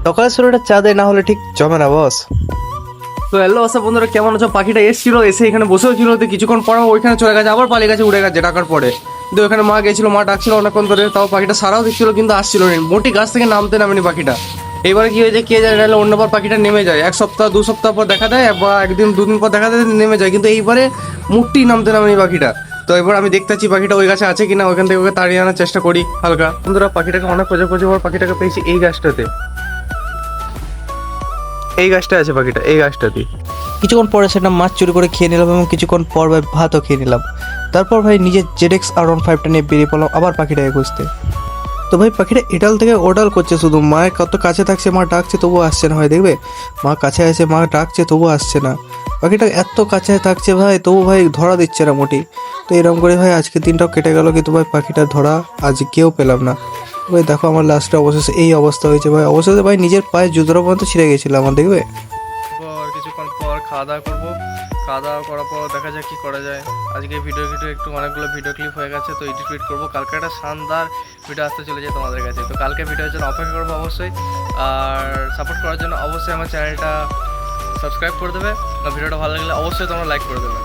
সকালের শুরুটা চা দেয় না হলে ঠিক জমে না বস। তো হ্যালো আশা বন্ধুরা, কেমন আছো? পাখিটা এসেছিল, এসে এখানে বসেও ছিল, তো কিছুক্ষণ পর ওইখানে চলে গেছে, আবার পালিয়ে গেছে, উড়ে গেছে ডাকার পরে। কিন্তু ওখানে মা গেছিল, মা ডাকছিল অনেকক্ষণ ধরে, তাও পাখিটা সারাও দিচ্ছিল কিন্তু আসছিল না, মোটি গাছ থেকে নামতে নামেনি পাখিটা। এইবারে কি হয়েছে কে জানে, নাহলে অন্যবার পাখিটা নেমে যায়, এক সপ্তাহ 2 সপ্তাহ পর দেখা দেয়, বা একদিন 2 দিন পর দেখা দেয় নেমে যায়, কিন্তু এইবারে মুটি নামতে নামেনি পাখিটা। তো এবার আমি দেখতেছি পাখিটা ওই গাছে আছে কিনা, ওইখান থেকে ওকে তাড়িয়ে আনার চেষ্টা করি হালকা। বন্ধুরা পাখিটাকে অনেক খোঁজে খোঁজে পর পাখিটাকে পেয়েছি এই গাছটাতে, এই গাছটা আছে পাখিটা, এই গাছটাতে। কিছুক্ষণ পরে সেটা মাছ চুরি করে খেয়ে নিলাম এবং কিছুক্ষণ পর ভাই ভাতও খেয়ে নিলাম। তারপর ভাই নিজের জেডএক্স R15টা নিয়ে বেরিয়ে পড়লাম আবার পাখিটাকে খুঁজতে। তো ভাই পাখিটা এডাল থেকে ওডাল করছে, শুধু মায়ের কত কাছে থাকছে, মা ডাকছে তবুও আসছে না। ভাই দেখবে, মা কাছে আছে, মা ডাকছে তবুও আসছে না। পাখিটা এত কাছে থাকছে ভাই, তবু ভাই ধরা দিচ্ছে না মোটি। তো এরকম করে ভাই আজকের দিনটাও কেটে গেল, কিন্তু ভাই পাখিটা ধরা আজকেও পেলাম না। ভাই দেখো আমার লাস্টে অবশেষে এই অবস্থা হয়েছে ভাই, অবশেষে ভাই নিজের পায়ে জুতোর পর্যন্ত ছিঁড়ে গেছিল আমার, দেখবে। কিছুক্ষণ পর খাওয়া দাওয়া করবো, খাওয়া দাওয়া করার পর দেখা যাক কী করা যায়। আজকে ভিডিও একটু অনেকগুলো ভিডিও ক্লিপ হয়ে গেছে, তো এডিট করবো। কালকে একটা শানদার ভিডিও আসতে চলে যায় তোমাদের কাছে, তো কালকে ভিডিওর জন্য অপেক্ষা করবো অবশ্যই। আর সাপোর্ট করার জন্য অবশ্যই আমার চ্যানেলটা সাবস্ক্রাইব করে দেবে, আর ভিডিওটা ভালো লাগলে অবশ্যই তোমরা লাইক করে দেবে।